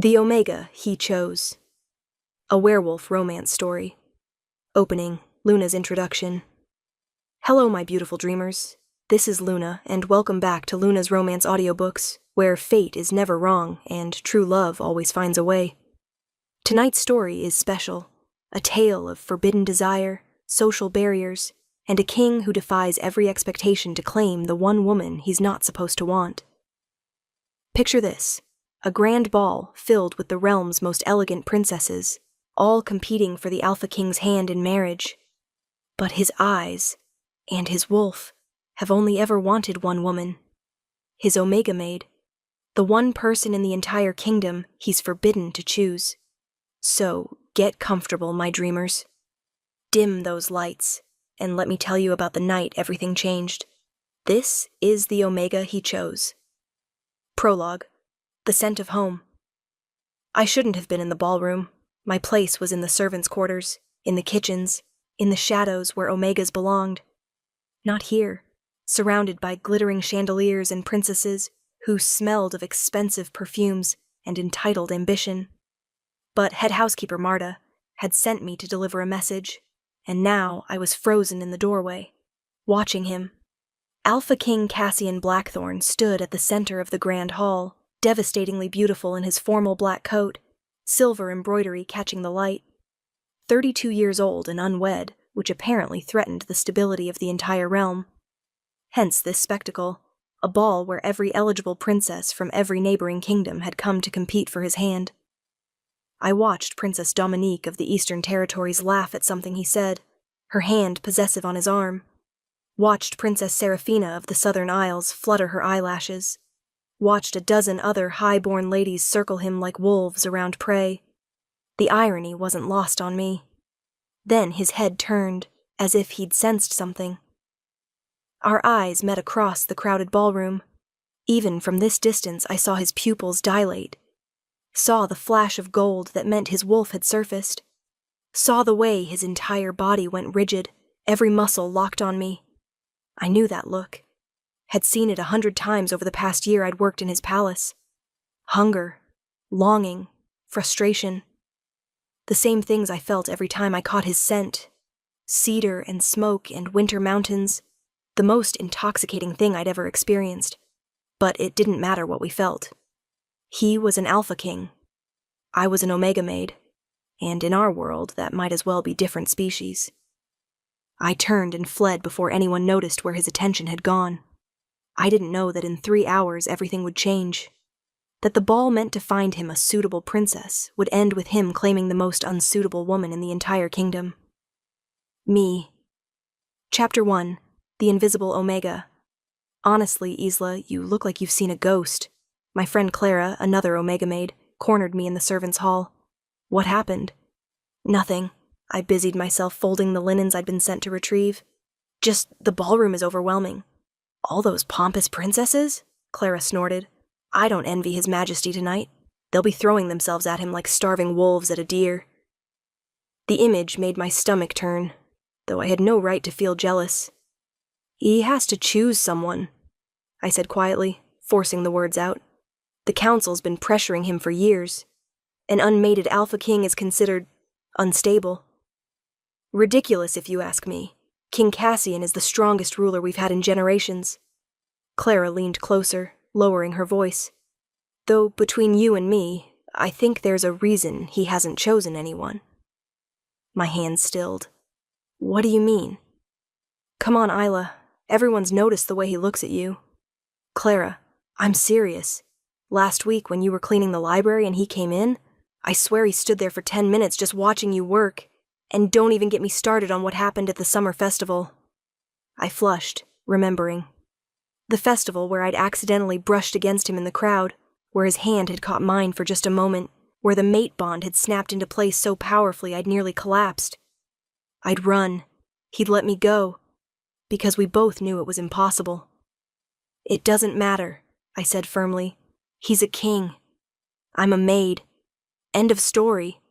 The Omega He Chose. A werewolf romance story. Opening, Luna's introduction. Hello, my beautiful dreamers. This is Luna, and welcome back to Luna's Romance Audiobooks, where fate is never wrong and true love always finds a way. Tonight's story is special, a tale of forbidden desire, social barriers, and a king who defies every expectation to claim the one woman he's not supposed to want. Picture this. A grand ball filled with the realm's most elegant princesses, all competing for the Alpha King's hand in marriage. But his eyes, and his wolf, have only ever wanted one woman. His Omega maid, the one person in the entire kingdom he's forbidden to choose. So, get comfortable, my dreamers. Dim those lights, and let me tell you about the night everything changed. This is the Omega he chose. Prologue. The scent of home. I shouldn't have been in the ballroom. My place was in the servants' quarters, in the kitchens, in the shadows where Omegas belonged. Not here, surrounded by glittering chandeliers and princesses who smelled of expensive perfumes and entitled ambition. But head housekeeper Marta had sent me to deliver a message, and now I was frozen in the doorway, watching him. Alpha King Cassian Blackthorn stood at the center of the grand hall, devastatingly beautiful in his formal black coat, silver embroidery catching the light. 32 years old and unwed, which apparently threatened the stability of the entire realm. Hence this spectacle, a ball where every eligible princess from every neighboring kingdom had come to compete for his hand. I watched Princess Dominique of the Eastern Territories laugh at something he said, her hand possessive on his arm. Watched Princess Seraphina of the Southern Isles flutter her eyelashes. Watched a dozen other high-born ladies circle him like wolves around prey. The irony wasn't lost on me. Then his head turned, as if he'd sensed something. Our eyes met across the crowded ballroom. Even from this distance I saw his pupils dilate. Saw the flash of gold that meant his wolf had surfaced. Saw the way his entire body went rigid, every muscle locked on me. I knew that look. Had seen it 100 times over the past year I'd worked in his palace. Hunger, longing, frustration. The same things I felt every time I caught his scent. Cedar and smoke and winter mountains. The most intoxicating thing I'd ever experienced. But it didn't matter what we felt. He was an Alpha King. I was an Omega maid. And in our world, that might as well be different species. I turned and fled before anyone noticed where his attention had gone. I didn't know that in 3 hours everything would change. That the ball meant to find him a suitable princess would end with him claiming the most unsuitable woman in the entire kingdom. Me. Chapter 1. The Invisible Omega. Honestly, Isla, you look like you've seen a ghost. My friend Clara, another Omega maid, cornered me in the servants' hall. What happened? Nothing. I busied myself folding the linens I'd been sent to retrieve. Just the ballroom is overwhelming. All those pompous princesses? Clara snorted. I don't envy His Majesty tonight. They'll be throwing themselves at him like starving wolves at a deer. The image made my stomach turn, though I had no right to feel jealous. He has to choose someone, I said quietly, forcing the words out. The council's been pressuring him for years. An unmated Alpha King is considered unstable. Ridiculous if you ask me. King Cassian is the strongest ruler we've had in generations. Clara leaned closer, lowering her voice. Though between you and me, I think there's a reason he hasn't chosen anyone. My hand stilled. What do you mean? Come on, Isla. Everyone's noticed the way he looks at you. Clara, I'm serious. Last week when you were cleaning the library and he came in, I swear he stood there for 10 minutes just watching you work. And don't even get me started on what happened at the summer festival. I flushed, remembering. The festival where I'd accidentally brushed against him in the crowd, where his hand had caught mine for just a moment, where the mate bond had snapped into place so powerfully I'd nearly collapsed. I'd run. He'd let me go. Because we both knew it was impossible. It doesn't matter, I said firmly. He's a king. I'm a maid. End of story.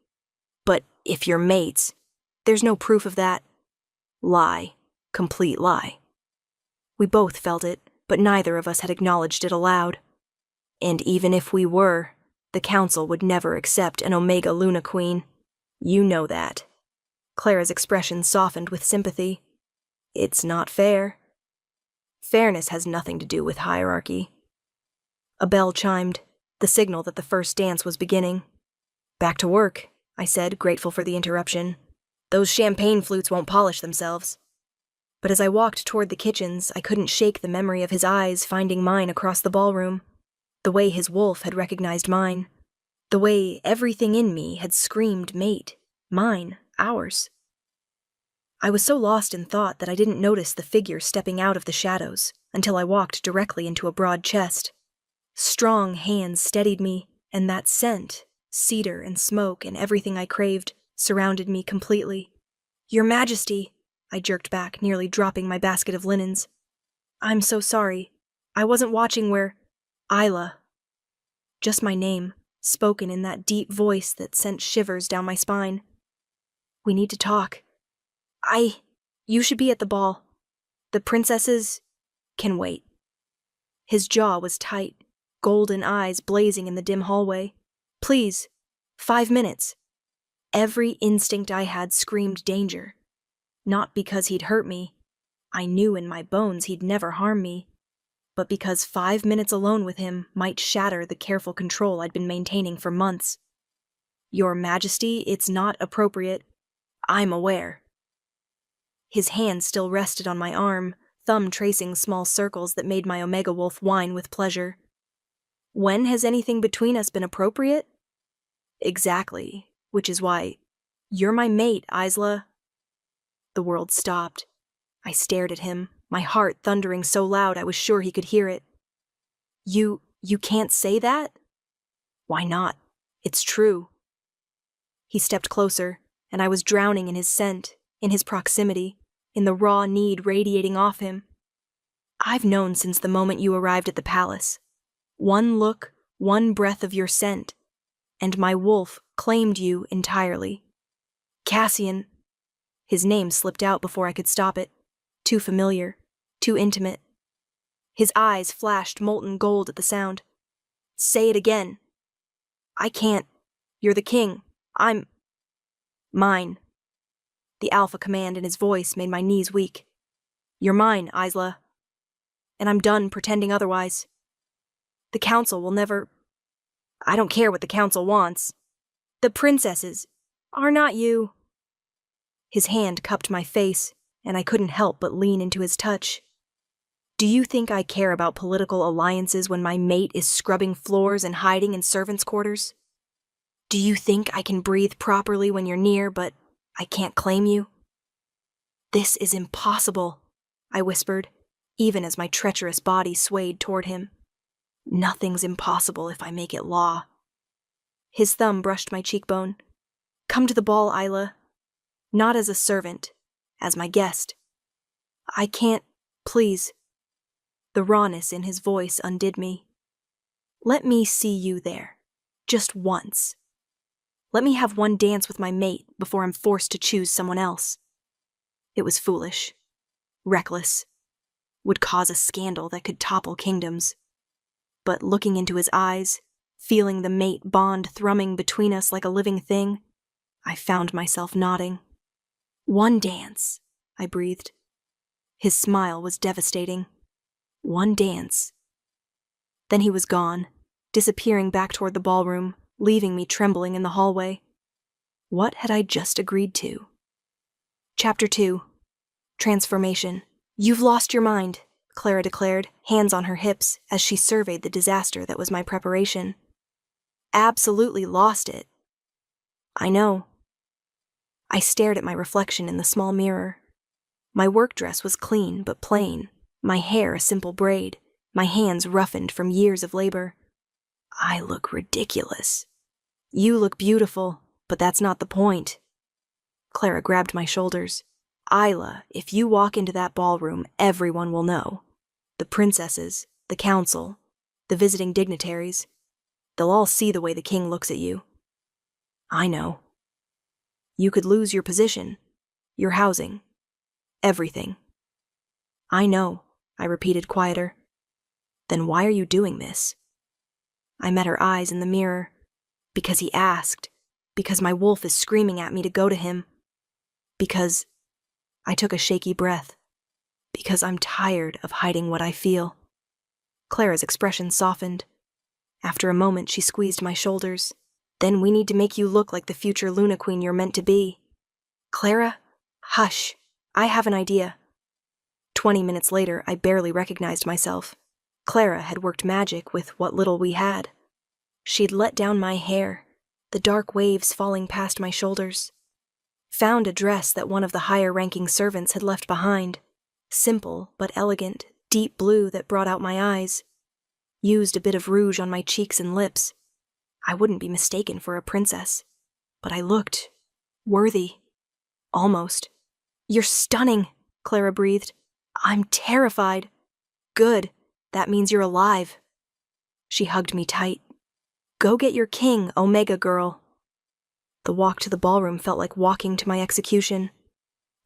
But if you're mates, there's no proof of that. Lie. Complete lie. We both felt it, but neither of us had acknowledged it aloud. And even if we were, The council would never accept an Omega Luna Queen. You know that. Clara's expression softened with sympathy. It's not fair. Fairness has nothing to do with hierarchy. A bell chimed, the signal that the first dance was beginning. Back to work, I said, grateful for the interruption. Those champagne flutes won't polish themselves. But as I walked toward the kitchens, I couldn't shake the memory of his eyes finding mine across the ballroom, the way his wolf had recognized mine, the way everything in me had screamed mate, mine, ours. I was so lost in thought that I didn't notice the figure stepping out of the shadows until I walked directly into a broad chest. Strong hands steadied me, and that scent, cedar and smoke and everything I craved, surrounded me completely. Your Majesty, I jerked back, nearly dropping my basket of linens. I'm so sorry. I wasn't watching where... Isla. Just my name, spoken in that deep voice that sent shivers down my spine. We need to talk. You should be at the ball. The princesses can wait. His jaw was tight, golden eyes blazing in the dim hallway. Please, 5 minutes. Every instinct I had screamed danger. Not because he'd hurt me. I knew in my bones he'd never harm me. But because 5 minutes alone with him might shatter the careful control I'd been maintaining for months. Your Majesty, it's not appropriate. I'm aware. His hand still rested on my arm, thumb tracing small circles that made my Omega Wolf whine with pleasure. When has anything between us been appropriate? Exactly, which is why... You're my mate, Isla. The world stopped. I stared at him, my heart thundering so loud I was sure he could hear it. You can't say that? Why not? It's true. He stepped closer, and I was drowning in his scent, in his proximity, in the raw need radiating off him. I've known since the moment you arrived at the palace. One look, one breath of your scent, and my wolf claimed you entirely. Cassian. His name slipped out before I could stop it. Too familiar, too intimate. His eyes flashed molten gold at the sound. Say it again. I can't. You're the king. I'm... Mine. The alpha command in his voice made my knees weak. You're mine, Isla. And I'm done pretending otherwise. The council will never... I don't care what the council wants. The princesses are not you. His hand cupped my face, and I couldn't help but lean into his touch. Do you think I care about political alliances when my mate is scrubbing floors and hiding in servants' quarters? Do you think I can breathe properly when you're near, but I can't claim you? This is impossible, I whispered, even as my treacherous body swayed toward him. Nothing's impossible if I make it law. His thumb brushed my cheekbone. Come to the ball, Isla. Not as a servant, as my guest. I can't, please. The rawness in his voice undid me. Let me see you there, just once. Let me have one dance with my mate before I'm forced to choose someone else. It was foolish, reckless, would cause a scandal that could topple kingdoms. But looking into his eyes, feeling the mate bond thrumming between us like a living thing, I found myself nodding. One dance, I breathed. His smile was devastating. One dance. Then he was gone, disappearing back toward the ballroom, leaving me trembling in the hallway. What had I just agreed to? Chapter 2. Transformation. You've lost your mind, Clara declared, hands on her hips, as she surveyed the disaster that was my preparation. Absolutely lost it. I know. I stared at my reflection in the small mirror. My work dress was clean but plain, my hair a simple braid, my hands roughened from years of labor. I look ridiculous. You look beautiful, but that's not the point. Clara grabbed my shoulders. Isla, if you walk into that ballroom, everyone will know. The princesses, the council, the visiting dignitaries. They'll all see the way the king looks at you. I know. You could lose your position, your housing, everything. I know, I repeated quieter. Then why are you doing this? I met her eyes in the mirror, Because he asked. Because my wolf is screaming at me to go to him. Because I took a shaky breath. Because I'm tired of hiding what I feel. Clara's expression softened. After a moment, she squeezed my shoulders. Then we need to make you look like the future Luna Queen you're meant to be. Clara, hush. I have an idea. 20 minutes later, I barely recognized myself. Clara had worked magic with what little we had. She'd let down my hair, the dark waves falling past my shoulders. Found a dress that one of the higher-ranking servants had left behind. Simple but elegant, deep blue that brought out my eyes. Used a bit of rouge on my cheeks and lips. I wouldn't be mistaken for a princess. But I looked worthy. Almost. You're stunning, Clara breathed. I'm terrified. Good. That means you're alive. She hugged me tight. Go get your king, Omega girl. The walk to the ballroom felt like walking to my execution.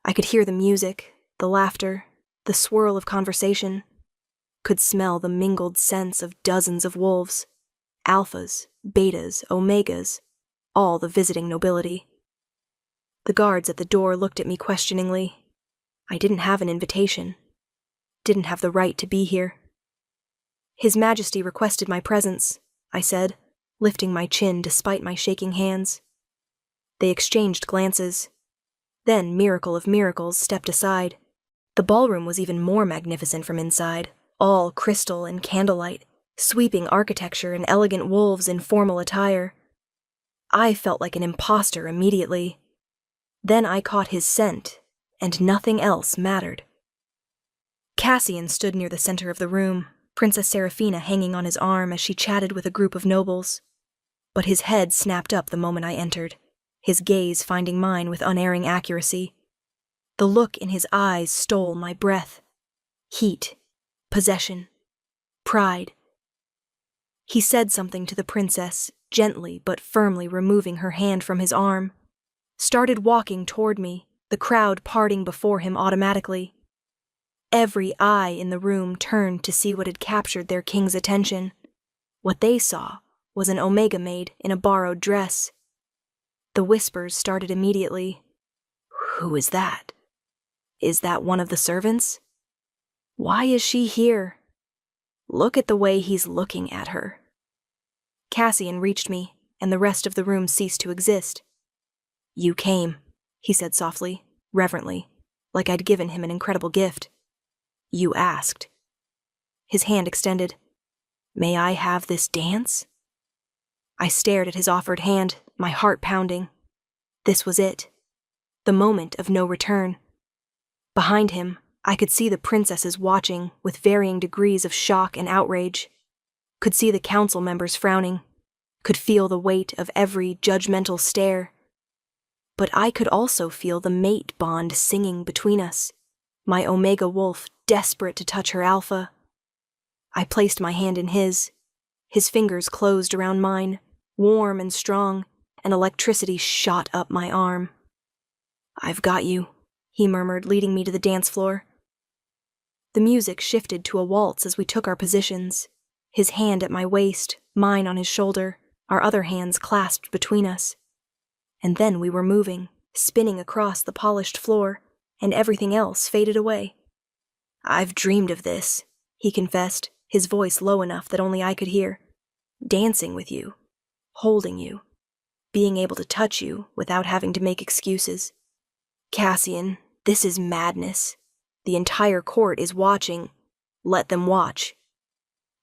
I could hear the music, the laughter, the swirl of conversation. Could smell the mingled scents of dozens of wolves. Alphas, betas, omegas, all the visiting nobility. The guards at the door looked at me questioningly. I didn't have an invitation. Didn't have the right to be here. His Majesty requested my presence, I said, lifting my chin despite my shaking hands. They exchanged glances. Then, miracle of miracles, stepped aside. The ballroom was even more magnificent from inside, all crystal and candlelight, sweeping architecture and elegant wolves in formal attire. I felt like an imposter immediately. Then I caught his scent, and nothing else mattered. Cassian stood near the center of the room, Princess Seraphina hanging on his arm as she chatted with a group of nobles. But his head snapped up the moment I entered, his gaze finding mine with unerring accuracy. The look in his eyes stole my breath. Heat, possession, pride. He said something to the princess, gently but firmly removing her hand from his arm. Started walking toward me, the crowd parting before him automatically. Every eye in the room turned to see what had captured their king's attention. What they saw was an Omega maid in a borrowed dress. The whispers started immediately. Who is that? Is that one of the servants? Why is she here? Look at the way he's looking at her. Cassian reached me, and the rest of the room ceased to exist. You came, he said softly, reverently, like I'd given him an incredible gift. You asked. His hand extended. May I have this dance? I stared at his offered hand, my heart pounding. This was it. The moment of no return. Behind him, I could see the princesses watching with varying degrees of shock and outrage. Could see the council members frowning. Could feel the weight of every judgmental stare. But I could also feel the mate bond singing between us. My Omega wolf desperate to touch her alpha. I placed my hand in his. His fingers closed around mine, warm and strong, and electricity shot up my arm. I've got you, he murmured, leading me to the dance floor. The music shifted to a waltz as we took our positions, his hand at my waist, mine on his shoulder, our other hands clasped between us. And then we were moving, spinning across the polished floor, and everything else faded away. I've dreamed of this, he confessed, his voice low enough that only I could hear. Dancing with you, holding you, being able to touch you without having to make excuses. Cassian, this is madness. The entire court is watching. Let them watch.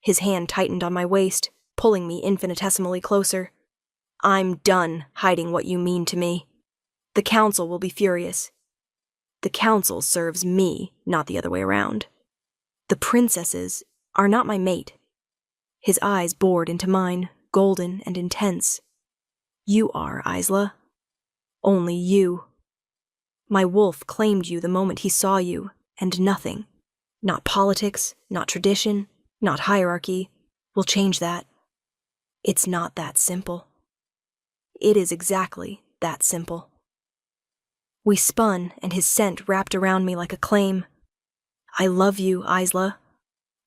His hand tightened on my waist, pulling me infinitesimally closer. I'm done hiding what you mean to me. The council will be furious. The council serves me, not the other way around. The princesses are not my mate. His eyes bored into mine, golden and intense. You are, Isla. Only you. My wolf claimed you the moment he saw you, and nothing, not politics, not tradition, not hierarchy, will change that. It's not that simple. It is exactly that simple. We spun, and his scent wrapped around me like a claim. I love you, Isla.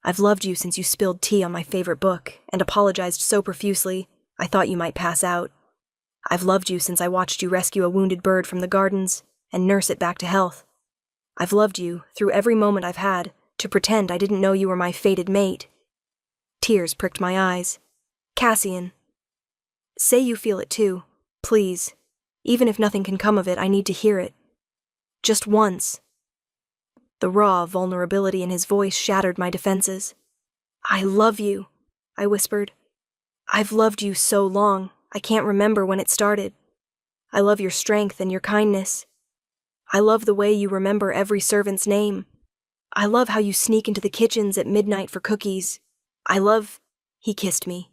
I've loved you since you spilled tea on my favorite book and apologized so profusely, I thought you might pass out. I've loved you since I watched you rescue a wounded bird from the gardens and nurse it back to health. I've loved you through every moment I've had to pretend I didn't know you were my fated mate. Tears pricked my eyes. Cassian. Say you feel it too, please. Even if nothing can come of it, I need to hear it. Just once. The raw vulnerability in his voice shattered my defenses. I love you, I whispered. I've loved you so long, I can't remember when it started. I love your strength and your kindness. I love the way you remember every servant's name. I love how you sneak into the kitchens at midnight for cookies. He kissed me.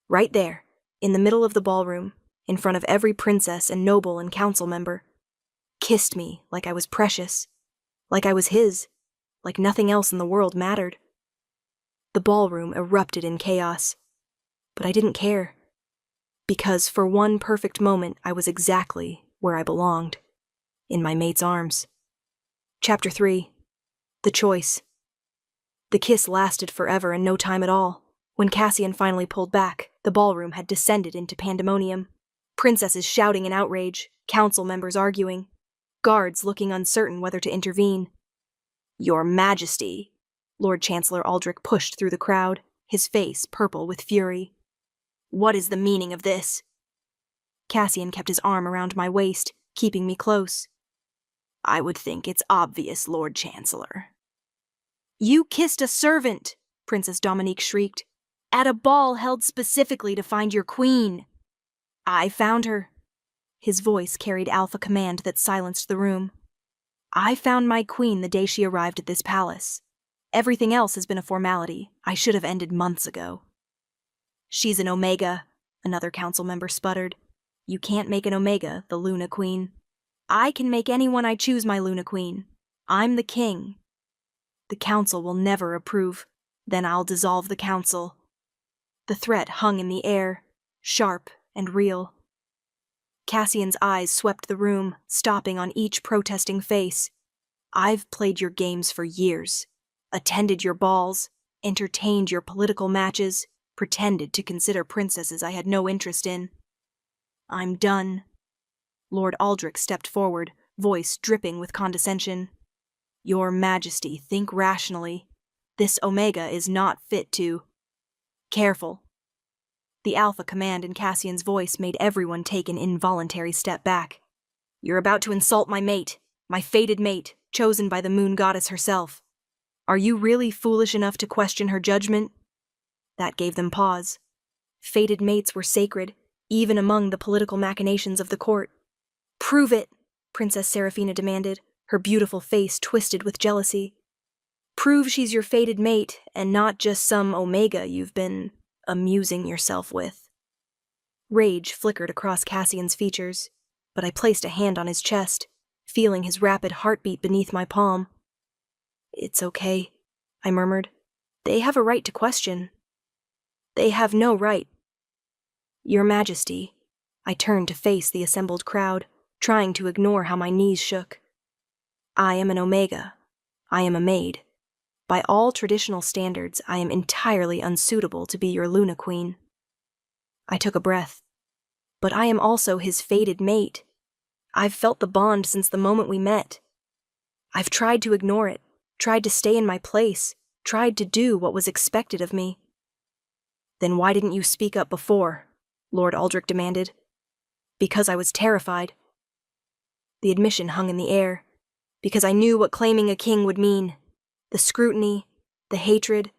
Right there, in the middle of the ballroom, in front of every princess and noble and council member. Kissed me like I was precious, like I was his, like nothing else in the world mattered. The ballroom erupted in chaos, but I didn't care, because for one perfect moment I was exactly where I belonged, in my mate's arms. Chapter 3. The Choice. The kiss lasted forever and no time at all. When Cassian finally pulled back, the ballroom had descended into pandemonium. Princesses shouting in outrage, council members arguing, guards looking uncertain whether to intervene. Your Majesty, Lord Chancellor Aldrich pushed through the crowd, his face purple with fury. What is the meaning of this? Cassian kept his arm around my waist, keeping me close. I would think it's obvious, Lord Chancellor. You kissed a servant, Princess Dominique shrieked, at a ball held specifically to find your queen. I found her. His voice carried alpha command that silenced the room. I found my queen the day she arrived at this palace. Everything else has been a formality. I should have ended months ago. She's an Omega, another council member sputtered. You can't make an Omega the Luna Queen. I can make anyone I choose my Luna Queen. I'm the king. The council will never approve. Then I'll dissolve the council. The threat hung in the air, sharp and real. Cassian's eyes swept the room, stopping on each protesting face. I've played your games for years, attended your balls, entertained your political matches, pretended to consider princesses I had no interest in. I'm done. Lord Aldrich stepped forward, voice dripping with condescension. Your Majesty, think rationally. This Omega is not fit to... Careful. The alpha command in Cassian's voice made everyone take an involuntary step back. You're about to insult my mate, my fated mate, chosen by the moon goddess herself. Are you really foolish enough to question her judgment? That gave them pause. Fated mates were sacred, even among the political machinations of the court. Prove it, Princess Seraphina demanded, her beautiful face twisted with jealousy. Prove she's your fated mate, and not just some Omega you've been amusing yourself with. Rage flickered across Cassian's features, but I placed a hand on his chest, feeling his rapid heartbeat beneath my palm. It's okay, I murmured. They have a right to question. They have no right. Your Majesty, I turned to face the assembled crowd, trying to ignore how my knees shook. I am an Omega. I am a maid. By all traditional standards, I am entirely unsuitable to be your Luna Queen. I took a breath. But I am also his fated mate. I've felt the bond since the moment we met. I've tried to ignore it, tried to stay in my place, tried to do what was expected of me. Then why didn't you speak up before? Lord Aldrich demanded. Because I was terrified. The admission hung in the air. Because I knew what claiming a king would mean. The scrutiny, the hatred,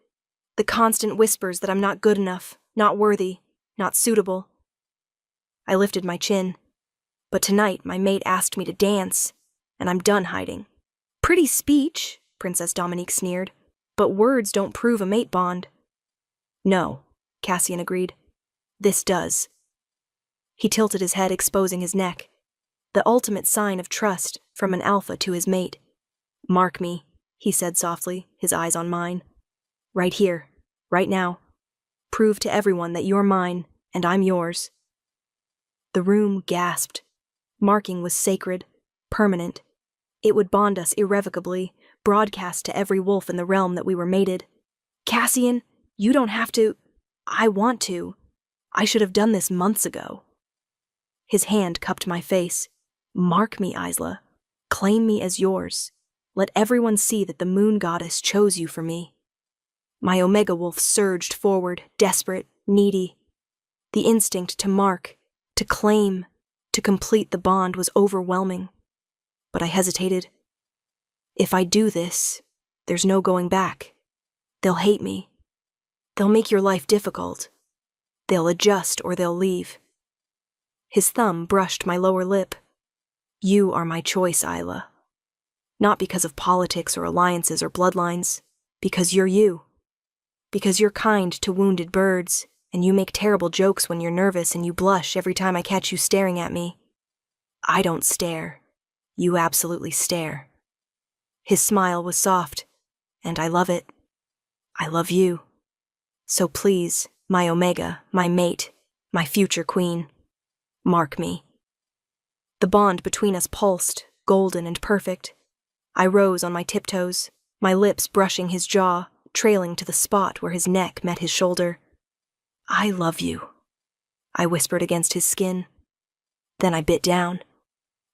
the constant whispers that I'm not good enough, not worthy, not suitable. I lifted my chin. But tonight my mate asked me to dance, and I'm done hiding. Pretty speech, Princess Dominique sneered, but words don't prove a mate bond. No, Cassian agreed. This does. He tilted his head, exposing his neck. The ultimate sign of trust from an alpha to his mate. Mark me, he said softly, his eyes on mine. Right here, right now. Prove to everyone that you're mine, and I'm yours. The room gasped. Marking was sacred, permanent. It would bond us irrevocably, broadcast to every wolf in the realm that we were mated. Cassian, you don't have to. I want to. I should have done this months ago. His hand cupped my face. Mark me, Isla. Claim me as yours. Let everyone see that the moon goddess chose you for me. My omega wolf surged forward, desperate, needy. The instinct to mark, to claim, to complete the bond was overwhelming. But I hesitated. If I do this, there's no going back. They'll hate me. They'll make your life difficult. They'll adjust or they'll leave. His thumb brushed my lower lip. You are my choice, Isla. Not because of politics or alliances or bloodlines, because you're you. Because you're kind to wounded birds, and you make terrible jokes when you're nervous and you blush every time I catch you staring at me. I don't stare. You absolutely stare. His smile was soft, and I love it. I love you. So please, my omega, my mate, my future queen, mark me. The bond between us pulsed, golden and perfect. I rose on my tiptoes, my lips brushing his jaw, trailing to the spot where his neck met his shoulder. I love you, I whispered against his skin. Then I bit down.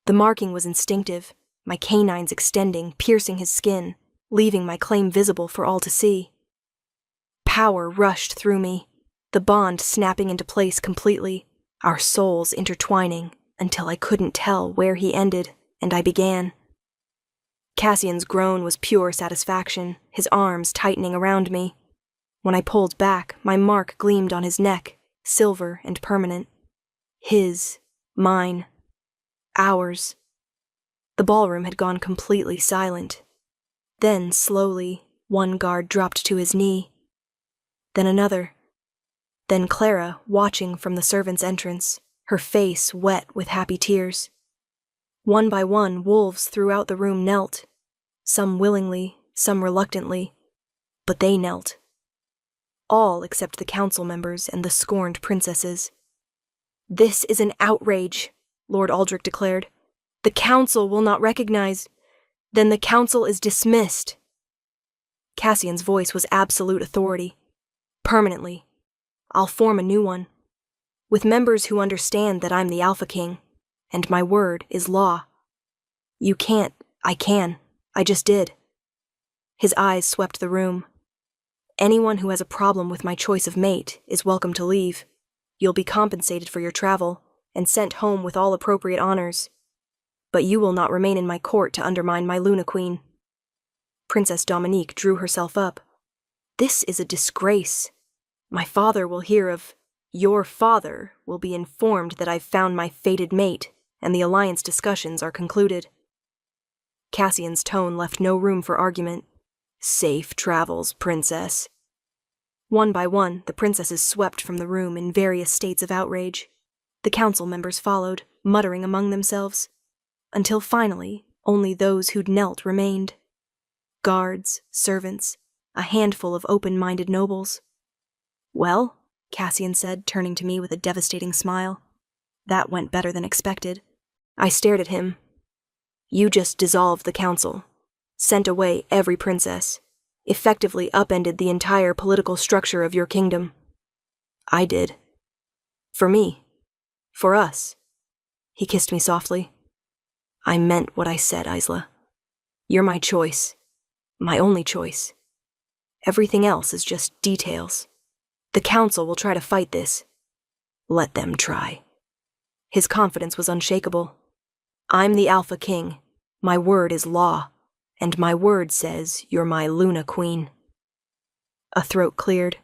The marking was instinctive, my canines extending, piercing his skin, leaving my claim visible for all to see. Power rushed through me, the bond snapping into place completely, our souls intertwining until I couldn't tell where he ended and I began. Cassian's groan was pure satisfaction, his arms tightening around me. When I pulled back, my mark gleamed on his neck, silver and permanent. His, mine, ours. The ballroom had gone completely silent. Then, slowly, one guard dropped to his knee. Then another. Then Clara, watching from the servants' entrance, her face wet with happy tears. One by one, wolves throughout the room knelt, some willingly, some reluctantly, but they knelt. All except the council members and the scorned princesses. "This is an outrage," Lord Aldrich declared. "The council will not recognize. Then the council is dismissed." Cassian's voice was absolute authority. Permanently. I'll form a new one. With members who understand that I'm the Alpha King, and my word is law. You can't, I can. I just did. His eyes swept the room. Anyone who has a problem with my choice of mate is welcome to leave. You'll be compensated for your travel, and sent home with all appropriate honors. But you will not remain in my court to undermine my Luna Queen. Princess Dominique drew herself up. This is a disgrace. My father will hear of... Your father will be informed that I've found my fated mate, and the alliance discussions are concluded. Cassian's tone left no room for argument. Safe travels, princess. One by one, the princesses swept from the room in various states of outrage. The council members followed, muttering among themselves, until finally only those who'd knelt remained. Guards, servants, a handful of open-minded nobles. Well, Cassian said, turning to me with a devastating smile. That went better than expected. I stared at him. You just dissolved the council, sent away every princess, effectively upended the entire political structure of your kingdom. I did. For me. For us. He kissed me softly. I meant what I said, Isla. You're my choice. My only choice. Everything else is just details. The council will try to fight this. Let them try. His confidence was unshakable. I'm the Alpha King. My word is law. And my word says you're my Luna Queen. A throat cleared.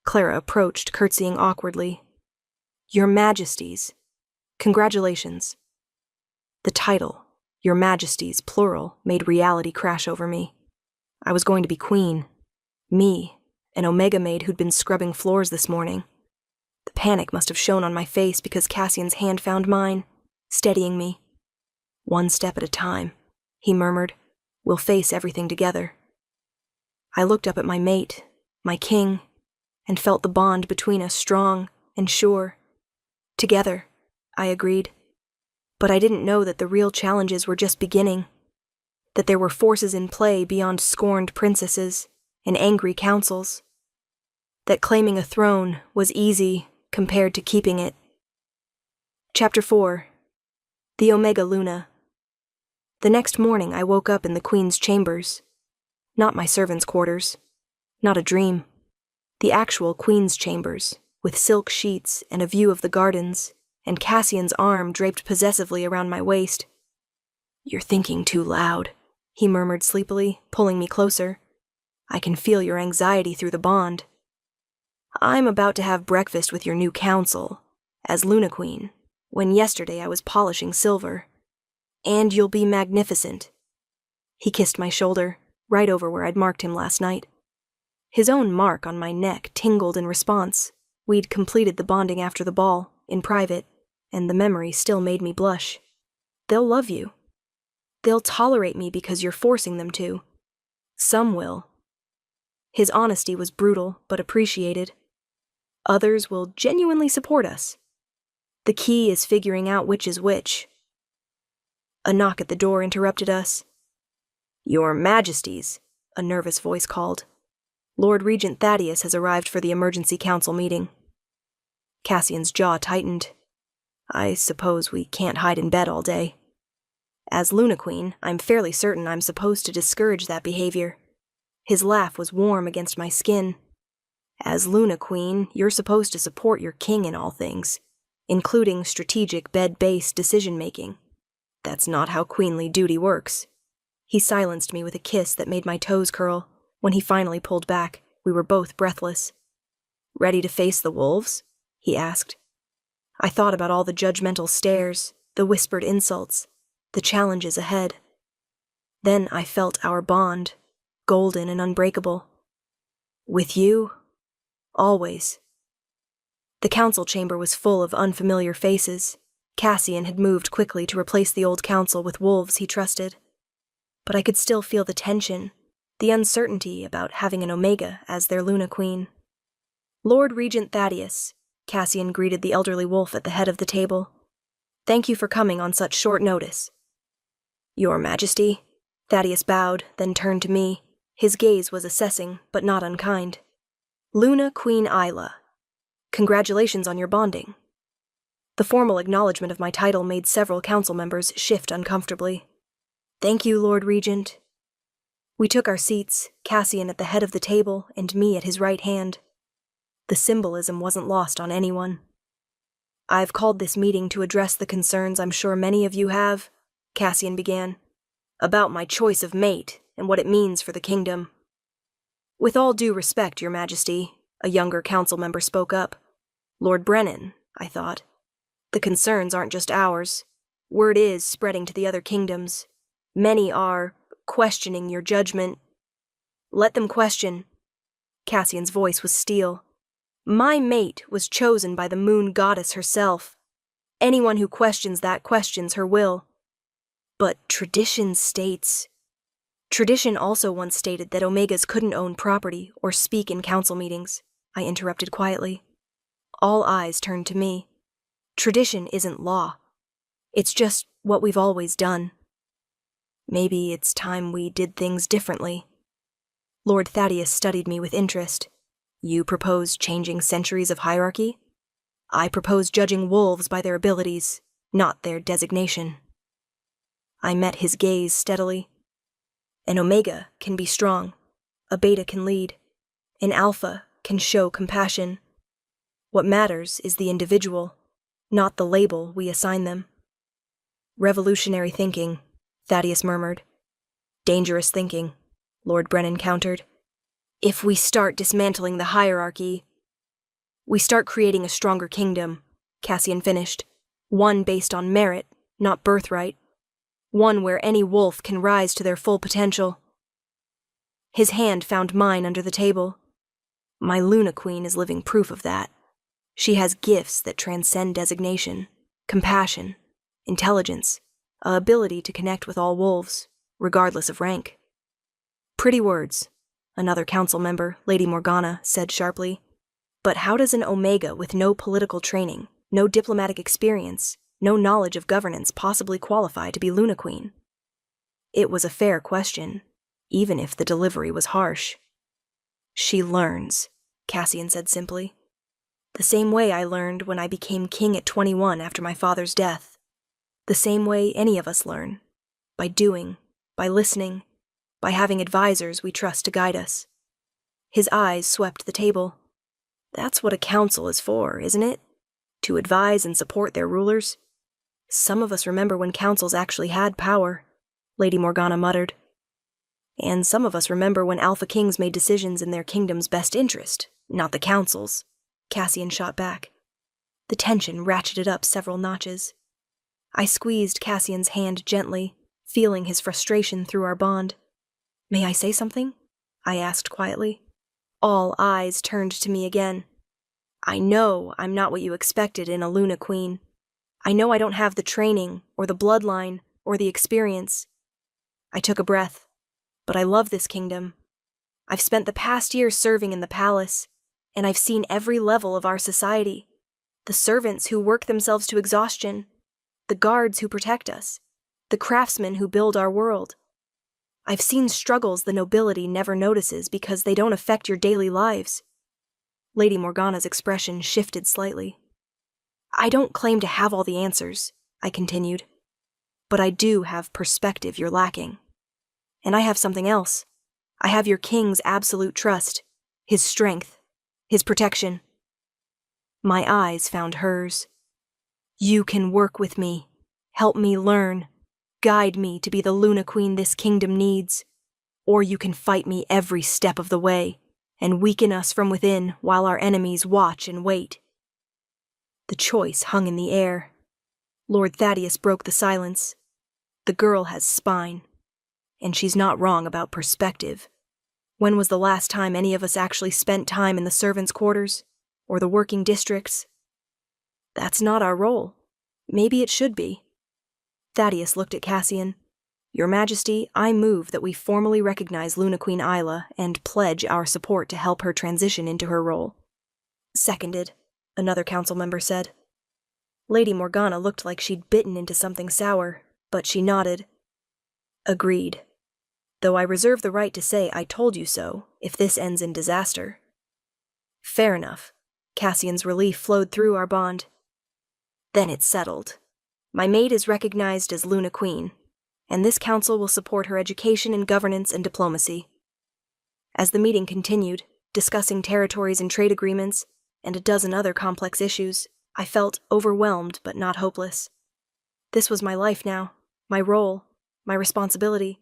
Clara approached, curtsying awkwardly. Your Majesties. Congratulations. The title, Your Majesties, plural, made reality crash over me. I was going to be queen. Me, an Omega maid who'd been scrubbing floors this morning. The panic must have shown on my face because Cassian's hand found mine, steadying me. One step at a time, he murmured. We'll face everything together. I looked up at my mate, my king, and felt the bond between us strong and sure. Together, I agreed. But I didn't know that the real challenges were just beginning, that there were forces in play beyond scorned princesses and angry councils, that claiming a throne was easy compared to keeping it. Chapter 4. The Omega Luna. The next morning I woke up in the Queen's chambers. Not my servants' quarters. Not a dream. The actual Queen's chambers, with silk sheets and a view of the gardens, and Cassian's arm draped possessively around my waist. "You're thinking too loud," he murmured sleepily, pulling me closer. "I can feel your anxiety through the bond. I'm about to have breakfast with your new council, as Luna Queen, when yesterday I was polishing silver. And you'll be magnificent." He kissed my shoulder, right over where I'd marked him last night. His own mark on my neck tingled in response. We'd completed the bonding after the ball, in private, and the memory still made me blush. They'll love you. They'll tolerate me because you're forcing them to. Some will. His honesty was brutal, but appreciated. Others will genuinely support us. The key is figuring out which is which. A knock at the door interrupted us. "Your Majesties," a nervous voice called. "Lord Regent Thaddeus has arrived for the emergency council meeting." Cassian's jaw tightened. I suppose we can't hide in bed all day. As Luna Queen, I'm fairly certain I'm supposed to discourage that behavior. His laugh was warm against my skin. As Luna Queen, you're supposed to support your king in all things, including strategic bed-based decision-making. That's not how queenly duty works. He silenced me with a kiss that made my toes curl. When he finally pulled back, we were both breathless. "Ready to face the wolves?" he asked. I thought about all the judgmental stares, the whispered insults, the challenges ahead. Then I felt our bond, golden and unbreakable. With you, always. The council chamber was full of unfamiliar faces. Cassian had moved quickly to replace the old council with wolves he trusted. But I could still feel the tension, the uncertainty about having an Omega as their Luna Queen. "Lord Regent Thaddeus," Cassian greeted the elderly wolf at the head of the table. "Thank you for coming on such short notice." "Your Majesty," Thaddeus bowed, then turned to me. His gaze was assessing, but not unkind. "Luna Queen Isla. Congratulations on your bonding." The formal acknowledgement of my title made several council members shift uncomfortably. "Thank you, Lord Regent." We took our seats, Cassian at the head of the table and me at his right hand. The symbolism wasn't lost on anyone. "I've called this meeting to address the concerns I'm sure many of you have," Cassian began, "about my choice of mate and what it means for the kingdom." "With all due respect, Your Majesty," a younger council member spoke up. "Lord Brennan," I thought. "The concerns aren't just ours. Word is spreading to the other kingdoms. Many are questioning your judgment." "Let them question." Cassian's voice was steel. "My mate was chosen by the moon goddess herself. Anyone who questions that questions her will." "But tradition states..." "Tradition also once stated that Omegas couldn't own property or speak in council meetings," I interrupted quietly. All eyes turned to me. Tradition isn't law. It's just what we've always done. Maybe it's time we did things differently. Lord Thaddeus studied me with interest. "You propose changing centuries of hierarchy? I propose judging wolves by their abilities, not their designation." I met his gaze steadily. An Omega can be strong. A Beta can lead. An Alpha can show compassion. What matters is the individual, not the label we assign them. "Revolutionary thinking," Thaddeus murmured. "Dangerous thinking," Lord Brennan countered. "If we start dismantling the hierarchy..." "We start creating a stronger kingdom," Cassian finished. "One based on merit, not birthright. One where any wolf can rise to their full potential." His hand found mine under the table. My Luna Queen is living proof of that. She has gifts that transcend designation, compassion, intelligence, a ability to connect with all wolves, regardless of rank. "Pretty words," another council member, Lady Morgana, said sharply. "But how does an Omega with no political training, no diplomatic experience, no knowledge of governance possibly qualify to be Luna Queen?" It was a fair question, even if the delivery was harsh. "She learns," Cassian said simply. The same way I learned when I became king at 21 after my father's death. The same way any of us learn. By doing, by listening, by having advisors we trust to guide us. His eyes swept the table. That's what a council is for, isn't it? To advise and support their rulers. Some of us remember when councils actually had power, Lady Morgana muttered. And some of us remember when Alpha Kings made decisions in their kingdom's best interest, not the council's, Cassian shot back. The tension ratcheted up several notches. I squeezed Cassian's hand gently, feeling his frustration through our bond. May I say something? I asked quietly. All eyes turned to me again. I know I'm not what you expected in a Luna Queen. I know I don't have the training, or the bloodline, or the experience. I took a breath. But I love this kingdom. I've spent the past year serving in the palace, and I've seen every level of our society. The servants who work themselves to exhaustion, the guards who protect us, the craftsmen who build our world. I've seen struggles the nobility never notices because they don't affect your daily lives. Lady Morgana's expression shifted slightly. I don't claim to have all the answers, I continued, but I do have perspective you're lacking. And I have something else. I have your king's absolute trust, his strength, his protection. My eyes found hers. You can work with me, help me learn, guide me to be the Luna Queen this kingdom needs, or you can fight me every step of the way and weaken us from within while our enemies watch and wait. The choice hung in the air. Lord Thaddeus broke the silence. The girl has spine. And she's not wrong about perspective. When was the last time any of us actually spent time in the servants' quarters? Or the working districts? That's not our role. Maybe it should be. Thaddeus looked at Cassian. Your Majesty, I move that we formally recognize Luna Queen Isla and pledge our support to help her transition into her role. Seconded, another council member said. Lady Morgana looked like she'd bitten into something sour, but she nodded. Agreed. Though I reserve the right to say I told you so, if this ends in disaster. Fair enough. Cassian's relief flowed through our bond. Then it's settled. My maid is recognized as Luna Queen, and this council will support her education in governance and diplomacy. As the meeting continued, discussing territories and trade agreements, and a dozen other complex issues, I felt overwhelmed but not hopeless. This was my life now, my role, my responsibility.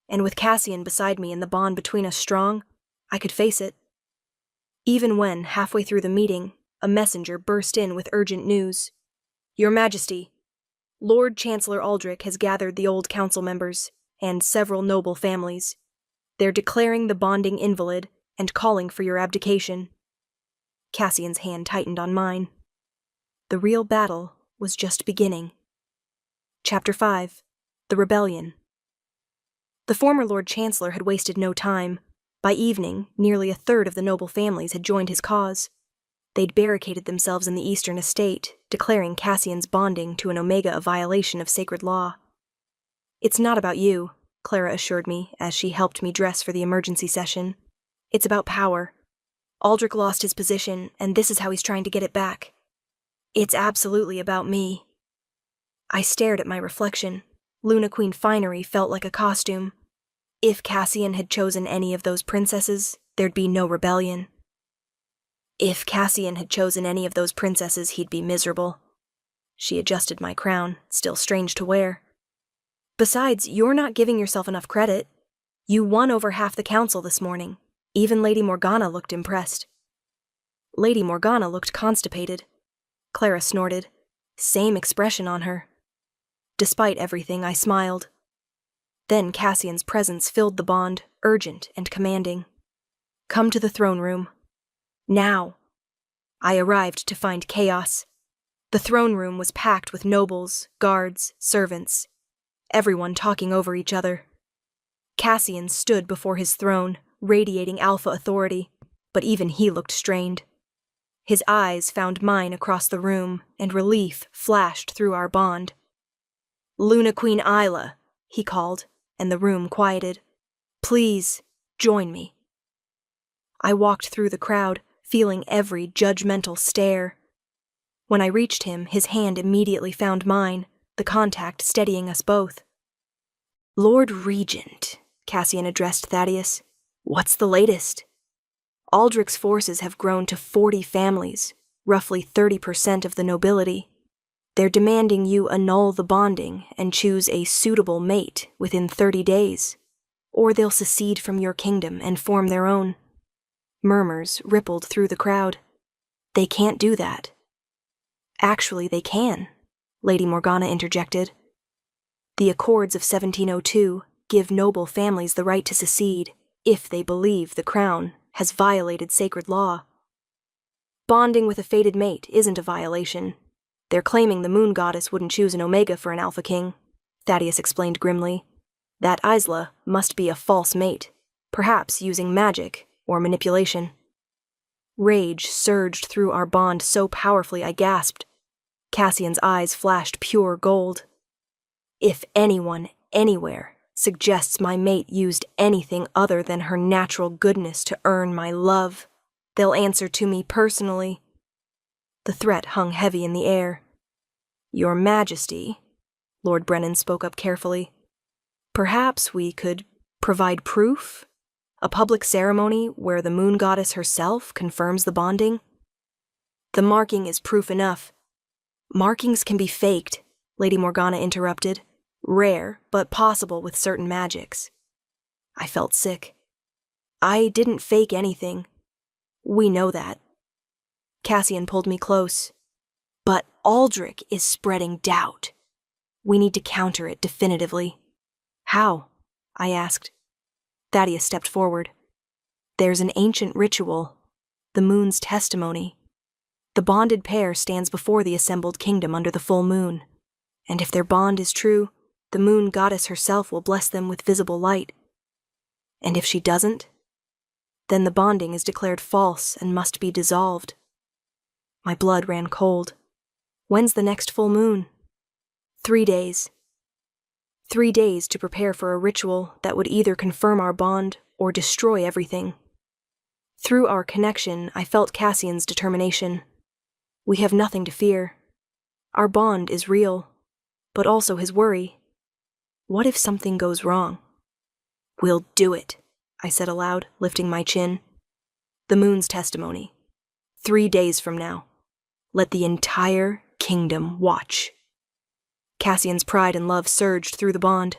And with Cassian beside me and the bond between us strong, I could face it. Even when, halfway through the meeting, a messenger burst in with urgent news. Your Majesty, Lord Chancellor Aldrich has gathered the old council members and several noble families. They're declaring the bonding invalid and calling for your abdication. Cassian's hand tightened on mine. The real battle was just beginning. Chapter 5. The Rebellion. The former Lord Chancellor had wasted no time. By evening, nearly a third of the noble families had joined his cause. They'd barricaded themselves in the eastern estate, declaring Cassian's bonding to an Omega a violation of sacred law. It's not about you, Clara assured me as she helped me dress for the emergency session. It's about power. Aldrich lost his position, and this is how he's trying to get it back. It's absolutely about me. I stared at my reflection. Luna Queen finery felt like a costume. If Cassian had chosen any of those princesses, there'd be no rebellion. If Cassian had chosen any of those princesses, he'd be miserable. She adjusted my crown, still strange to wear. Besides, you're not giving yourself enough credit. You won over half the council this morning. Even Lady Morgana looked impressed. Lady Morgana looked constipated. Clara snorted. Same expression on her. Despite everything, I smiled. Then Cassian's presence filled the bond, urgent and commanding. Come to the throne room. Now. I arrived to find chaos. The throne room was packed with nobles, guards, servants, everyone talking over each other. Cassian stood before his throne, radiating alpha authority, but even he looked strained. His eyes found mine across the room, and relief flashed through our bond. Luna Queen Isla, he called, and the room quieted. Please, join me. I walked through the crowd, feeling every judgmental stare. When I reached him, his hand immediately found mine, the contact steadying us both. "Lord Regent," Cassian addressed Thaddeus, "what's the latest?" "Aldrich's forces have grown to 40 families, roughly 30% of the nobility. They're demanding you annul the bonding and choose a suitable mate within 30 days, or they'll secede from your kingdom and form their own." Murmurs rippled through the crowd. "They can't do that." "Actually, they can," Lady Morgana interjected. "The Accords of 1702 give noble families the right to secede if they believe the crown has violated sacred law. Bonding with a fated mate isn't a violation. They're claiming the moon goddess wouldn't choose an Omega for an Alpha King," Thaddeus explained grimly. "That Isla must be a false mate, perhaps using magic or manipulation." Rage surged through our bond so powerfully I gasped. Cassian's eyes flashed pure gold. "If anyone, anywhere, suggests my mate used anything other than her natural goodness to earn my love, they'll answer to me personally." The threat hung heavy in the air. "Your Majesty," Lord Brennan spoke up carefully, "perhaps we could provide proof? A public ceremony where the moon goddess herself confirms the bonding?" "The marking is proof enough." "Markings can be faked," Lady Morgana interrupted. "Rare, but possible with certain magics." I felt sick. "I didn't fake anything. We know that." Cassian pulled me close. "But Aldrich is spreading doubt. We need to counter it definitively." "How?" I asked. Thaddeus stepped forward. "There's an ancient ritual, the moon's testimony. The bonded pair stands before the assembled kingdom under the full moon, and if their bond is true, the moon goddess herself will bless them with visible light. And if she doesn't, then the bonding is declared false and must be dissolved." My blood ran cold. "When's the next full moon?" 3 days. 3 days to prepare for a ritual that would either confirm our bond or destroy everything. Through our connection, I felt Cassian's determination. We have nothing to fear. Our bond is real, but also his worry. What if something goes wrong? "We'll do it," I said aloud, lifting my chin. "The moon's testimony. 3 days from now. Let the entire kingdom watch." Cassian's pride and love surged through the bond.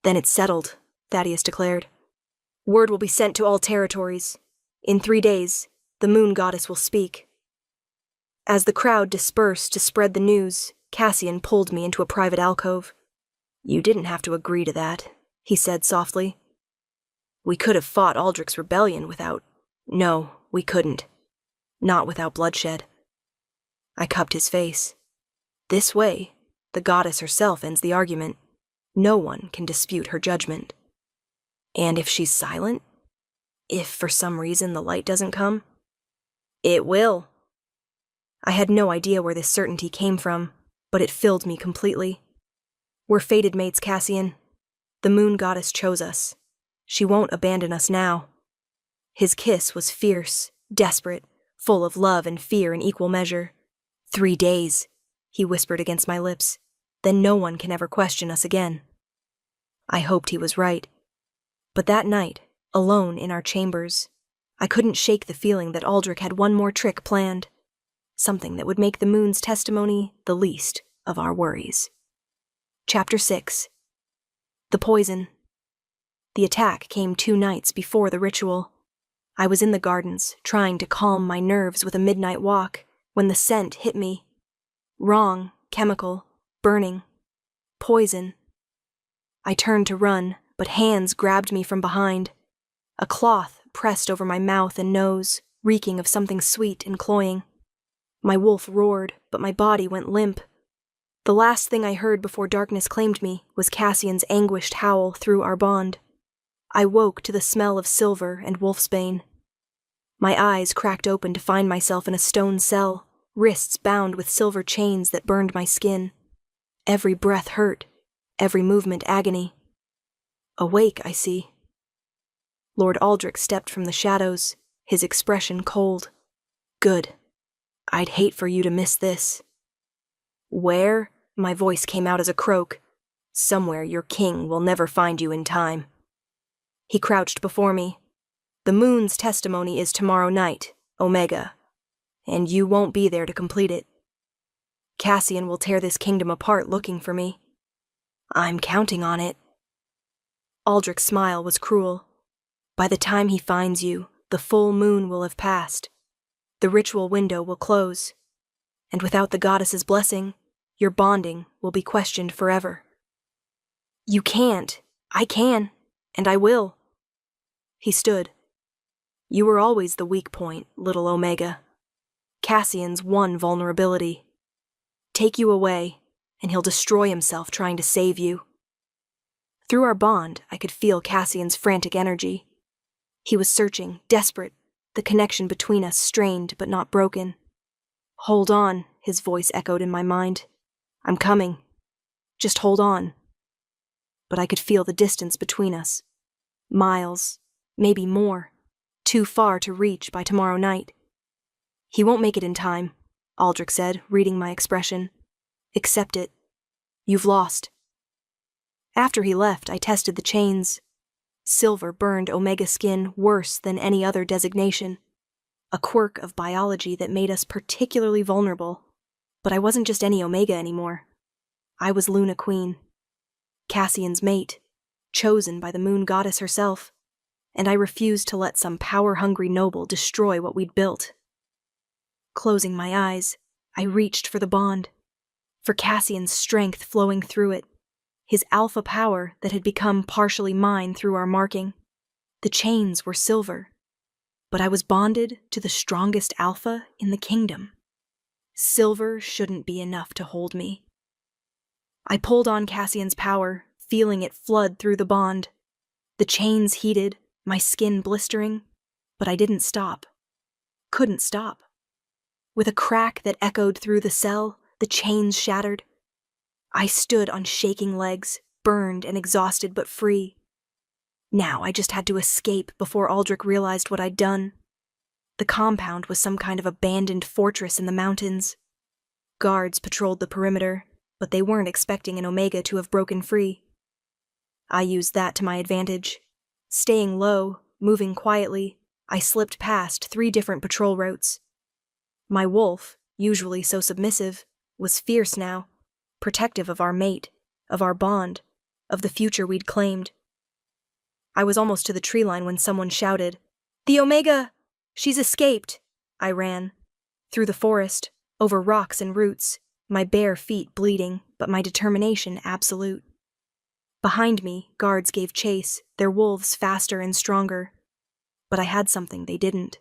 "Then it's settled," Thaddeus declared. "Word will be sent to all territories. In 3 days, the moon goddess will speak." As the crowd dispersed to spread the news, Cassian pulled me into a private alcove. "You didn't have to agree to that," he said softly. "We could have fought Aldrich's rebellion without—" "No, we couldn't. Not without bloodshed." I cupped his face. "This way, the goddess herself ends the argument. No one can dispute her judgment." "And if she's silent? If for some reason the light doesn't come?" "It will." I had no idea where this certainty came from, but it filled me completely. "We're fated mates, Cassian. The moon goddess chose us. She won't abandon us now." His kiss was fierce, desperate, full of love and fear in equal measure. 3 days, he whispered against my lips. Then no one can ever question us again. I hoped he was right. But that night, alone in our chambers, I couldn't shake the feeling that Aldrich had one more trick planned. Something that would make the moon's testimony the least of our worries. Chapter 6. The Poison. The attack came 2 nights before the ritual. I was in the gardens, trying to calm my nerves with a midnight walk, when the scent hit me. Wrong, chemical, burning, poison. I turned to run, but hands grabbed me from behind. A cloth pressed over my mouth and nose, reeking of something sweet and cloying. My wolf roared, but my body went limp. The last thing I heard before darkness claimed me was Cassian's anguished howl through our bond. I woke to the smell of silver and wolfsbane. My eyes cracked open to find myself in a stone cell, wrists bound with silver chains that burned my skin. Every breath hurt, every movement agony. Awake, I see. Lord Aldrich stepped from the shadows, his expression cold. Good. I'd hate for you to miss this. Where? My voice came out as a croak. Somewhere your king will never find you in time. He crouched before me. The moon's testimony is tomorrow night, Omega, and you won't be there to complete it. Cassian will tear this kingdom apart looking for me. I'm counting on it. Aldrich's smile was cruel. By the time he finds you, the full moon will have passed. The ritual window will close. And without the goddess's blessing, your bonding will be questioned forever. You can't. I can. And I will. He stood. You were always the weak point, little Omega. Cassian's one vulnerability. Take you away, and he'll destroy himself trying to save you. Through our bond, I could feel Cassian's frantic energy. He was searching, desperate, the connection between us strained but not broken. Hold on, his voice echoed in my mind. I'm coming. Just hold on. But I could feel the distance between us. Miles, maybe more. Too far to reach by tomorrow night. He won't make it in time, Aldrich said, reading my expression. Accept it. You've lost. After he left, I tested the chains. Silver burned Omega skin worse than any other designation. A quirk of biology that made us particularly vulnerable. But I wasn't just any Omega anymore. I was Luna Queen. Cassian's mate, chosen by the moon goddess herself. And I refused to let some power-hungry noble destroy what we'd built. Closing my eyes, I reached for the bond. For Cassian's strength flowing through it. His alpha power that had become partially mine through our marking. The chains were silver, but I was bonded to the strongest alpha in the kingdom. Silver shouldn't be enough to hold me. I pulled on Cassian's power, feeling it flood through the bond. The chains heated, my skin blistering, but I didn't stop. Couldn't stop. With a crack that echoed through the cell, the chains shattered. I stood on shaking legs, burned and exhausted but free. Now I just had to escape before Aldrich realized what I'd done. The compound was some kind of abandoned fortress in the mountains. Guards patrolled the perimeter, but they weren't expecting an Omega to have broken free. I used that to my advantage. Staying low, moving quietly, I slipped past 3 different patrol routes. My wolf, usually so submissive, was fierce now. Protective of our mate, of our bond, of the future we'd claimed. I was almost to the tree line when someone shouted, "The Omega! She's escaped!" I ran. Through the forest, over rocks and roots, my bare feet bleeding, but my determination absolute. Behind me, guards gave chase, their wolves faster and stronger. But I had something they didn't.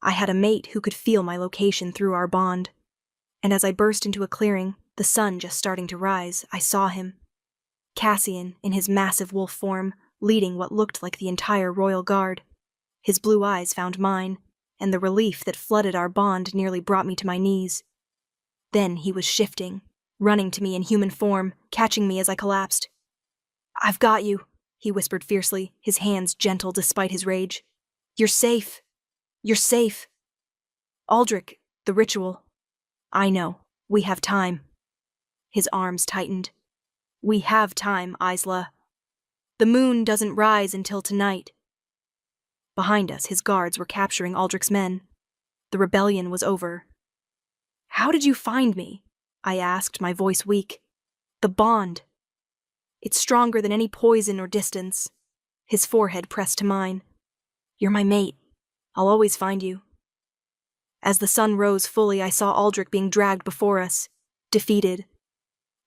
I had a mate who could feel my location through our bond. And as I burst into a clearing, the sun just starting to rise, I saw him. Cassian, in his massive wolf form, leading what looked like the entire royal guard. His blue eyes found mine, and the relief that flooded our bond nearly brought me to my knees. Then he was shifting, running to me in human form, catching me as I collapsed. "I've got you," he whispered fiercely, his hands gentle despite his rage. "You're safe. You're safe. Aldrich, the ritual. I know. We have time." His arms tightened. "We have time, Isla. The moon doesn't rise until tonight." Behind us, his guards were capturing Aldrich's men. The rebellion was over. "How did you find me?" I asked, my voice weak. "The bond. It's stronger than any poison or distance." His forehead pressed to mine. "You're my mate. I'll always find you." As the sun rose fully, I saw Aldrich being dragged before us, defeated.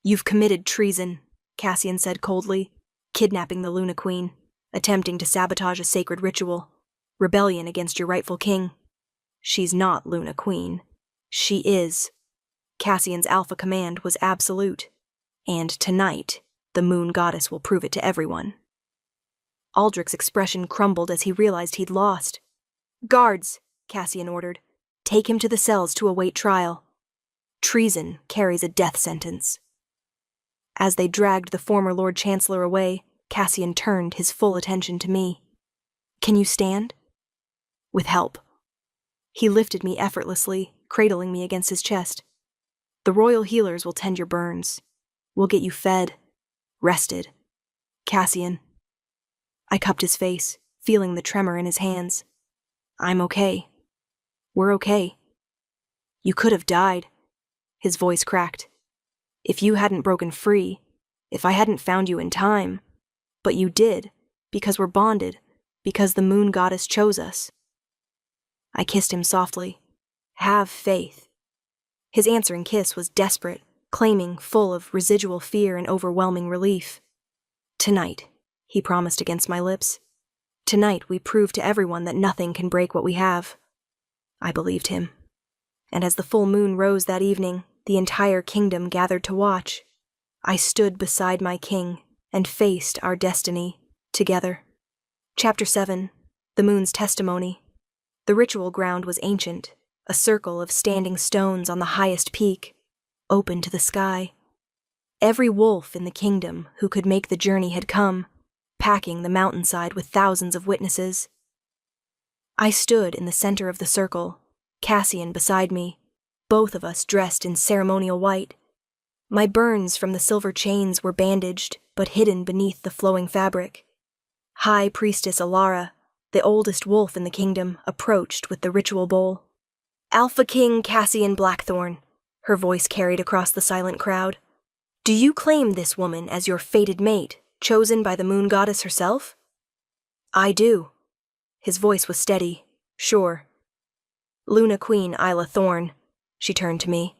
"You've committed treason," Cassian said coldly, "kidnapping the Luna Queen, attempting to sabotage a sacred ritual, rebellion against your rightful king. She's not Luna Queen. She is." Cassian's alpha command was absolute, and tonight, the moon goddess will prove it to everyone. Aldrich's expression crumbled as he realized he'd lost. "Guards," Cassian ordered, "take him to the cells to await trial. Treason carries a death sentence." As they dragged the former Lord Chancellor away, Cassian turned his full attention to me. "Can you stand?" "With help." He lifted me effortlessly, cradling me against his chest. The royal healers will tend your burns. We'll get you fed, rested. Cassian. I cupped his face, feeling the tremor in his hands. I'm okay. We're okay. You could have died. His voice cracked. If you hadn't broken free, if I hadn't found you in time. But you did, because we're bonded, because the moon goddess chose us. I kissed him softly. Have faith. His answering kiss was desperate, claiming, full of residual fear and overwhelming relief. Tonight, he promised against my lips. Tonight we prove to everyone that nothing can break what we have. I believed him. And as the full moon rose that evening, the entire kingdom gathered to watch. I stood beside my king and faced our destiny together. Chapter 7. The Moon's Testimony. The ritual ground was ancient, a circle of standing stones on the highest peak, open to the sky. Every wolf in the kingdom who could make the journey had come, packing the mountainside with thousands of witnesses. I stood in the center of the circle, Cassian beside me, both of us dressed in ceremonial white. My burns from the silver chains were bandaged, but hidden beneath the flowing fabric. High Priestess Alara, the oldest wolf in the kingdom, approached with the ritual bowl. Alpha King Cassian Blackthorn, her voice carried across the silent crowd. Do you claim this woman as your fated mate, chosen by the moon goddess herself? I do. His voice was steady, sure. Luna Queen Isla Thorn, she turned to me.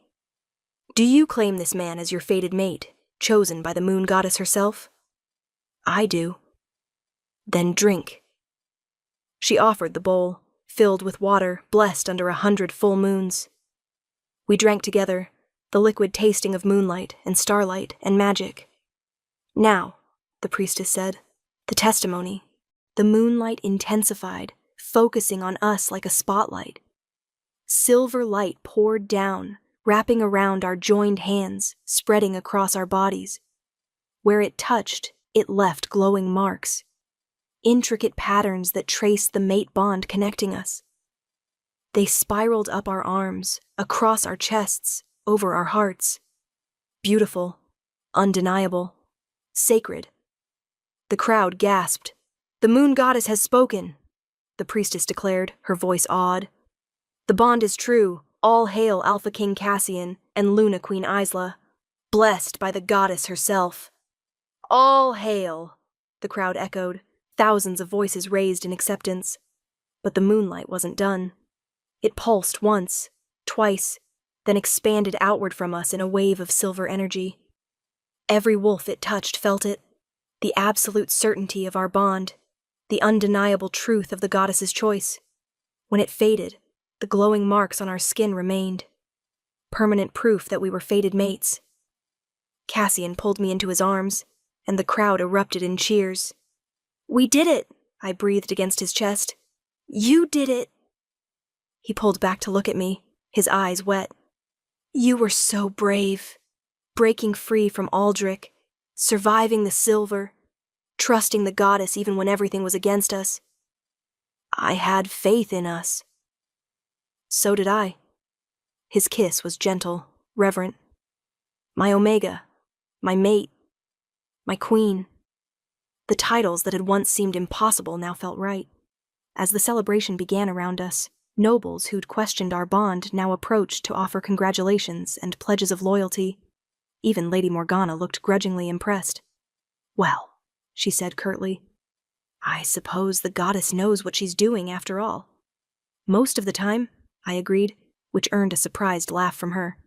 Do you claim this man as your fated mate, chosen by the moon goddess herself? I do. Then drink. She offered the bowl, filled with water, blessed under 100 full moons. We drank together, the liquid tasting of moonlight and starlight and magic. Now, the priestess said, the testimony. The moonlight intensified, focusing on us like a spotlight. Silver light poured down, wrapping around our joined hands, spreading across our bodies. Where it touched, it left glowing marks. Intricate patterns that traced the mate bond connecting us. They spiraled up our arms, across our chests, over our hearts. Beautiful, undeniable, sacred. The crowd gasped. The moon goddess has spoken, the priestess declared, her voice awed. The bond is true. All hail Alpha King Cassian and Luna Queen Isla, blessed by the goddess herself. All hail, the crowd echoed, thousands of voices raised in acceptance. But the moonlight wasn't done. It pulsed once, twice, then expanded outward from us in a wave of silver energy. Every wolf it touched felt it, the absolute certainty of our bond, the undeniable truth of the goddess's choice. When it faded, the glowing marks on our skin remained, permanent proof that we were fated mates. Cassian pulled me into his arms, and the crowd erupted in cheers. We did it, I breathed against his chest. You did it. He pulled back to look at me, his eyes wet. You were so brave, breaking free from Aldrich, surviving the silver, trusting the goddess even when everything was against us. I had faith in us. So did I. His kiss was gentle, reverent. My Omega, my mate, my queen. The titles that had once seemed impossible now felt right. As the celebration began around us, nobles who'd questioned our bond now approached to offer congratulations and pledges of loyalty. Even Lady Morgana looked grudgingly impressed. Well, she said curtly, I suppose the goddess knows what she's doing after all. Most of the time, I agreed, which earned a surprised laugh from her.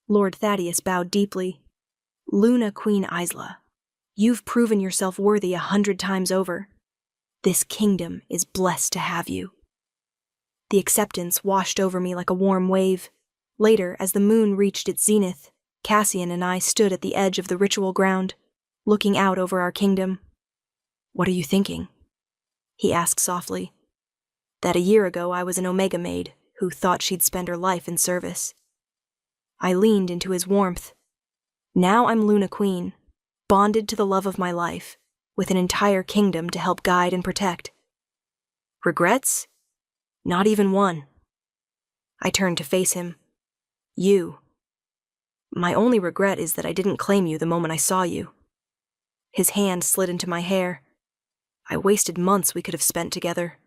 Lord Thaddeus bowed deeply. Luna Queen Isla, you've proven yourself worthy 100 times over. This kingdom is blessed to have you. The acceptance washed over me like a warm wave. Later, as the moon reached its zenith, Cassian and I stood at the edge of the ritual ground, looking out over our kingdom. What are you thinking? He asked softly. That a year ago I was an Omega maid who thought she'd spend her life in service. I leaned into his warmth. Now I'm Luna Queen, bonded to the love of my life, with an entire kingdom to help guide and protect. Regrets? Not even one. I turned to face him. You. My only regret is that I didn't claim you the moment I saw you. His hand slid into my hair. I wasted months we could have spent together.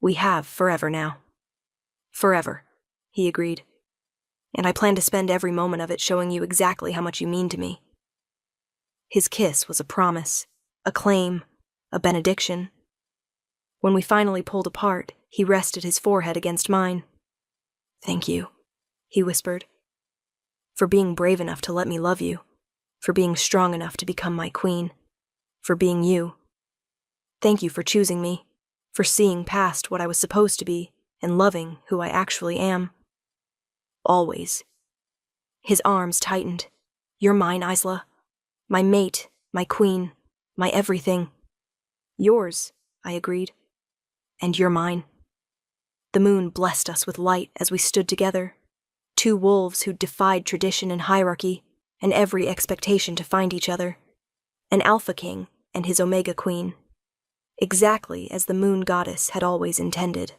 We have forever now. Forever, he agreed. And I plan to spend every moment of it showing you exactly how much you mean to me. His kiss was a promise, a claim, a benediction. When we finally pulled apart, he rested his forehead against mine. Thank you, he whispered, for being brave enough to let me love you, for being strong enough to become my queen, for being you. Thank you for choosing me, for seeing past what I was supposed to be and loving who I actually am. Always. His arms tightened. You're mine, Isla. My mate, my queen, my everything. Yours, I agreed. And you're mine. The moon blessed us with light as we stood together, two wolves who defied tradition and hierarchy and every expectation to find each other, an alpha king and his omega queen, exactly as the moon goddess had always intended.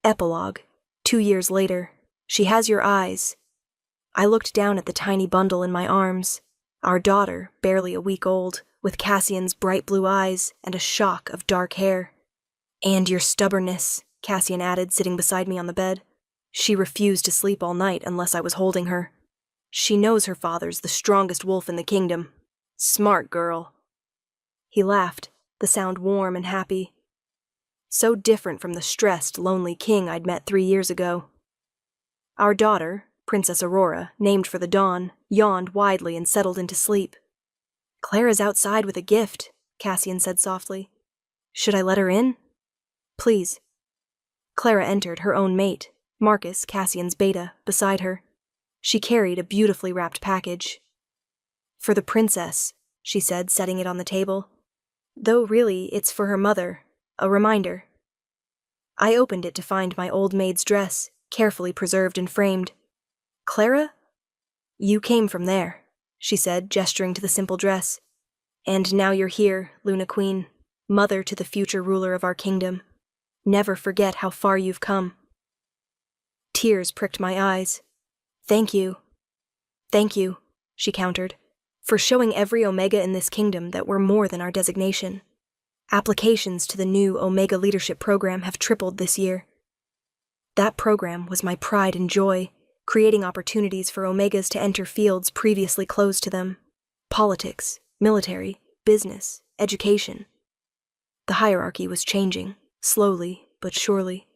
Epilogue. 2 years later, she has your eyes. I looked down at the tiny bundle in my arms, our daughter, barely a week old, with Cassian's bright blue eyes and a shock of dark hair. And your stubbornness, Cassian added, sitting beside me on the bed. She refused to sleep all night unless I was holding her. She knows her father's the strongest wolf in the kingdom. Smart girl. He laughed, the sound warm and happy. So different from the stressed, lonely king I'd met 3 years ago. Our daughter, Princess Aurora, named for the dawn, yawned widely and settled into sleep. Clara's outside with a gift, Cassian said softly. Should I let her in? Please. Clara entered, her own mate, Marcus, Cassian's beta, beside her. She carried a beautifully wrapped package. For the princess, she said, setting it on the table. Though really, it's for her mother, a reminder. I opened it to find my old maid's dress, carefully preserved and framed. Clara? You came from there, she said, gesturing to the simple dress. And now you're here, Luna Queen, mother to the future ruler of our kingdom. Never forget how far you've come. Tears pricked my eyes. Thank you, she countered, for showing every Omega in this kingdom that we're more than our designation. Applications to the new Omega Leadership Program have tripled this year. That program was my pride and joy, creating opportunities for Omegas to enter fields previously closed to them. Politics, military, business, education. The hierarchy was changing, slowly but surely.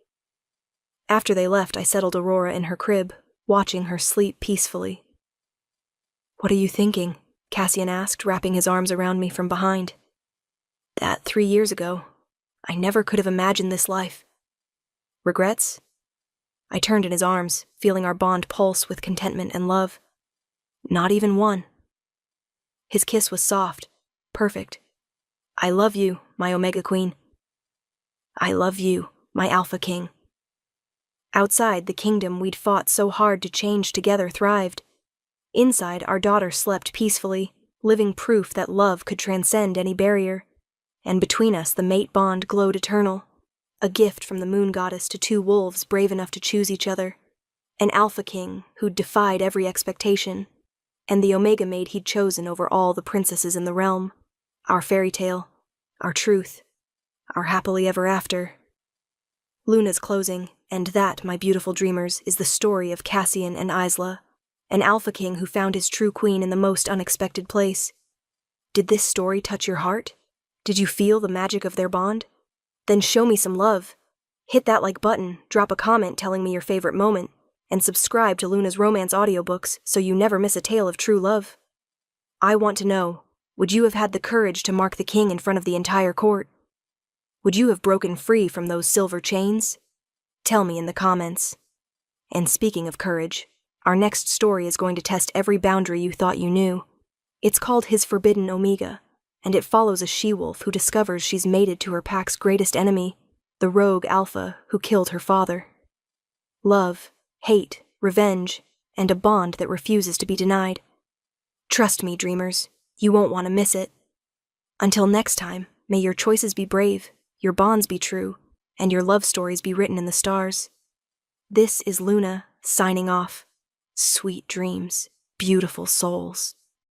After they left, I settled Aurora in her crib, watching her sleep peacefully. What are you thinking? Cassian asked, wrapping his arms around me from behind. That 3 years ago, I never could have imagined this life. Regrets? I turned in his arms, feeling our bond pulse with contentment and love. Not even one. His kiss was soft, perfect. I love you, my Omega Queen. I love you, my Alpha King. Outside, the kingdom we'd fought so hard to change together thrived. Inside, our daughter slept peacefully, living proof that love could transcend any barrier. And between us, the mate bond glowed eternal. A gift from the moon goddess to two wolves brave enough to choose each other. An Alpha King who'd defied every expectation. And the Omega maid he'd chosen over all the princesses in the realm. Our fairy tale. Our truth. Our happily ever after. Luna's closing, and that, my beautiful dreamers, is the story of Cassian and Isla, an Alpha King who found his true queen in the most unexpected place. Did this story touch your heart? Did you feel the magic of their bond? Then show me some love. Hit that like button, drop a comment telling me your favorite moment, and subscribe to Luna's romance audiobooks so you never miss a tale of true love. I want to know, would you have had the courage to mark the king in front of the entire court? Would you have broken free from those silver chains? Tell me in the comments. And speaking of courage, our next story is going to test every boundary you thought you knew. It's called His Forbidden Omega, and it follows a she-wolf who discovers she's mated to her pack's greatest enemy, the rogue Alpha who killed her father. Love, hate, revenge, and a bond that refuses to be denied. Trust me, dreamers, you won't want to miss it. Until next time, may your choices be brave, your bonds be true, and your love stories be written in the stars. This is Luna, signing off. Sweet dreams, beautiful souls.